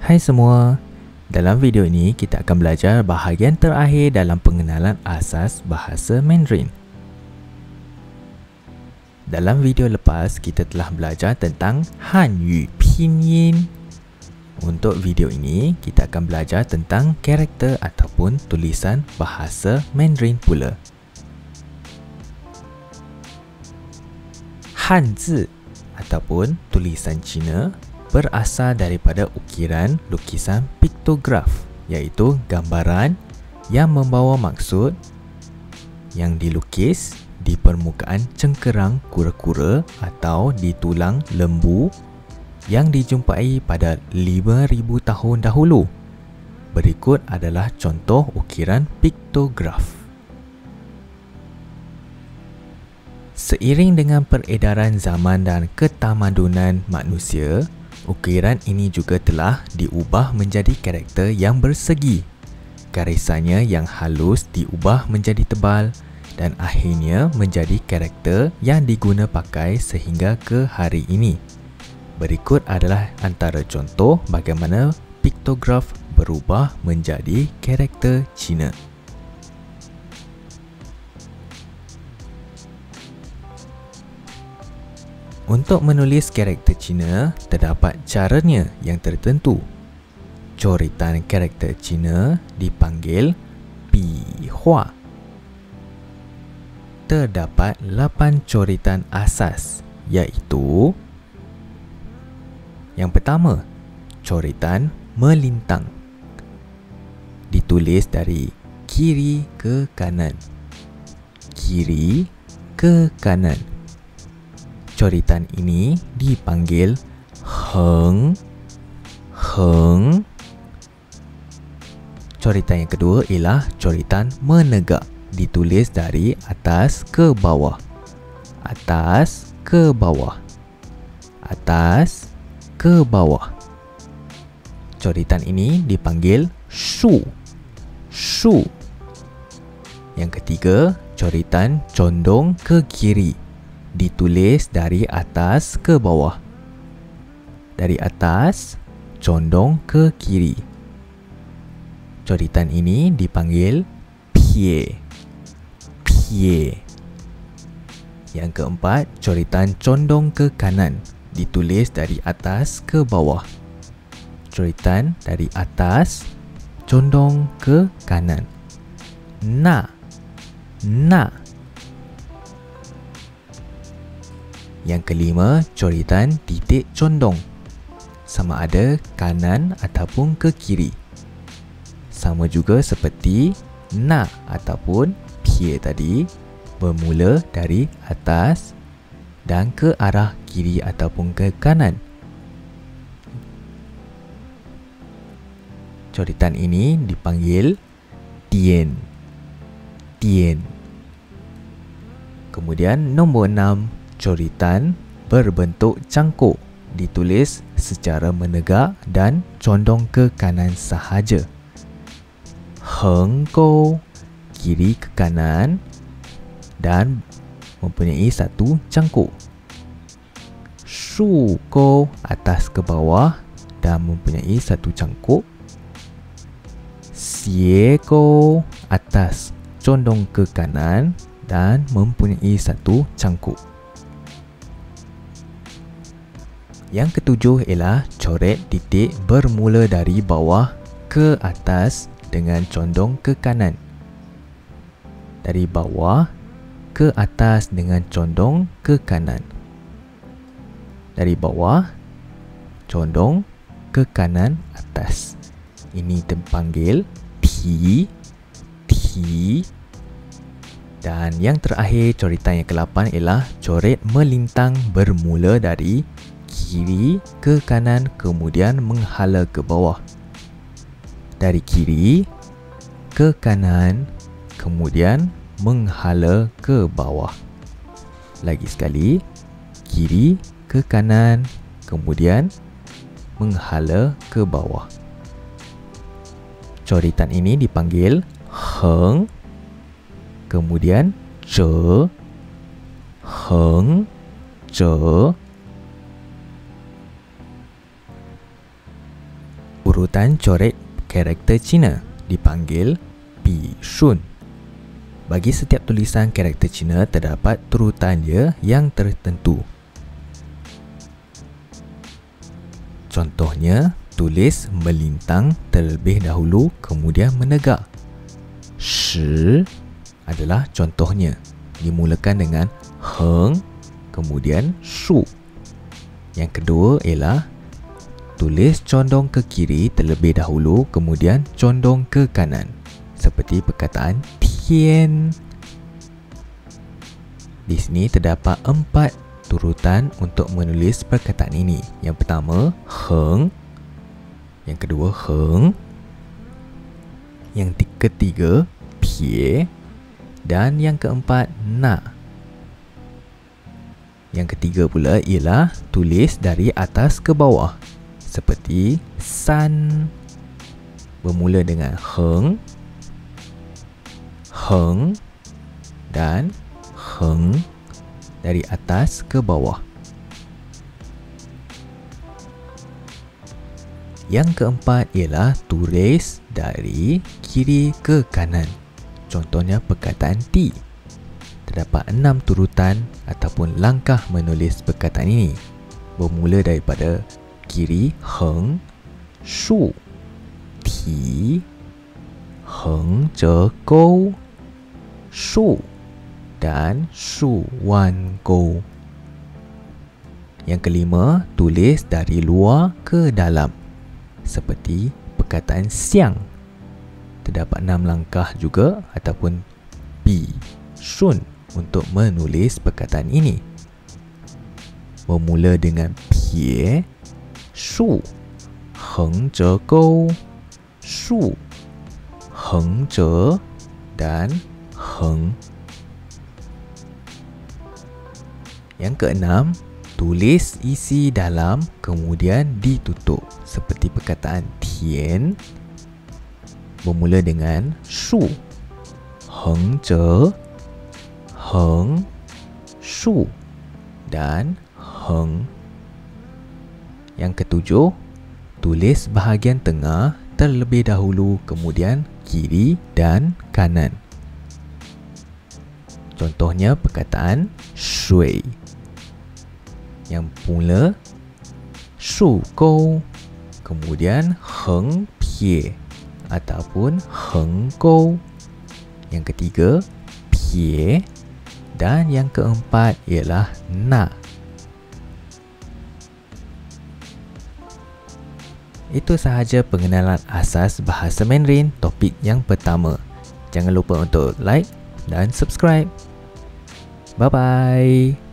Hai semua, dalam video ini kita akan belajar bahagian terakhir dalam pengenalan asas bahasa Mandarin. Dalam video lepas, kita telah belajar tentang Hanyu Pinyin. Untuk video ini, kita akan belajar tentang karakter ataupun tulisan bahasa Mandarin pula. Hanzi ataupun tulisan Cina berasal daripada ukiran lukisan piktograf, iaitu gambaran yang membawa maksud yang dilukis di permukaan cengkerang kura-kura atau di tulang lembu yang dijumpai pada 5,000 tahun dahulu. Berikut adalah contoh ukiran piktograf. Seiring dengan peredaran zaman dan ketamadunan manusia, ukiran ini juga telah diubah menjadi karakter yang bersegi. Garisannya yang halus diubah menjadi tebal dan akhirnya menjadi karakter yang diguna pakai sehingga ke hari ini. Berikut adalah antara contoh bagaimana piktograf berubah menjadi karakter Cina. Untuk menulis karakter Cina, terdapat caranya yang tertentu. Coretan karakter Cina dipanggil Bihua. Terdapat 8 coretan asas, iaitu: yang pertama, coretan melintang. Ditulis dari kiri ke kanan. Kiri ke kanan. Coretan ini dipanggil heng. Heng. Coretan yang kedua ialah coretan menegak. Ditulis dari atas ke bawah. Atas ke bawah. Atas ke bawah. Coretan ini dipanggil shu. Shu. Yang ketiga, coretan condong ke kiri. Ditulis dari atas ke bawah. Dari atas, condong ke kiri. Coretan ini dipanggil pie. Pie. Yang keempat, coretan condong ke kanan. Ditulis dari atas ke bawah. Coretan dari atas, condong ke kanan. Na. Na. Yang kelima, coretan titik condong. Sama ada kanan ataupun ke kiri. Sama juga seperti na ataupun pie tadi, bermula dari atas dan ke arah kiri ataupun ke kanan. Coretan ini dipanggil tian. Tian. Kemudian nombor 6, coretan berbentuk cangkuk. Ditulis secara menegak dan condong ke kanan sahaja. Heng kou, kiri ke kanan dan mempunyai satu cangkuk. Shu kou, atas ke bawah dan mempunyai satu cangkuk. Xie kou, atas condong ke kanan dan mempunyai satu cangkuk. Yang ketujuh ialah coret titik bermula dari bawah ke atas dengan condong ke kanan. Dari bawah ke atas dengan condong ke kanan. Dari bawah, condong ke kanan atas. Ini terpanggil T. T. Dan yang terakhir, coretan yang ke-8 ialah coret melintang bermula dari kiri ke kanan kemudian menghala ke bawah. Dari kiri ke kanan kemudian menghala ke bawah. Lagi sekali, kiri ke kanan kemudian menghala ke bawah. Coretan ini dipanggil heng, kemudian ce, heng, ce, turutan coret karakter Cina dipanggil Pi Shun. Bagi setiap tulisan karakter Cina terdapat turutan dia yang tertentu. Contohnya, tulis melintang terlebih dahulu kemudian menegak. Shi adalah contohnya. Dimulakan dengan heng kemudian shu. Yang kedua ialah tulis condong ke kiri terlebih dahulu kemudian condong ke kanan. Seperti perkataan tian. Di sini terdapat 4 turutan untuk menulis perkataan ini. Yang pertama heng, yang kedua heng, yang ketiga pie, dan yang keempat na. Yang ketiga pula ialah tulis dari atas ke bawah. Seperti san bermula dengan heng, heng dan heng dari atas ke bawah. Yang keempat ialah tulis dari kiri ke kanan. Contohnya perkataan ti. Terdapat 6 turutan ataupun langkah menulis perkataan ini. Bermula daripada kiri heng, shu, ti, heng je gou, shu dan shu wan gou. Yang kelima, tulis dari luar ke dalam. Seperti perkataan siang. Terdapat 6 langkah juga ataupun pi shun untuk menulis perkataan ini. Bermula dengan pie, shu, heng je gou, shu, heng je dan heng. Yang keenam, tulis isi dalam kemudian ditutup. Seperti perkataan tian bermula dengan shu, heng je, heng, shu dan heng. Yang ketujuh, tulis bahagian tengah terlebih dahulu kemudian kiri dan kanan. Contohnya perkataan shui yang mula shu gou kemudian heng pie ataupun heng gou. Yang ketiga pie dan yang keempat ialah na. Itu sahaja pengenalan asas bahasa Mandarin topik yang pertama. Jangan lupa untuk like dan subscribe. Bye bye.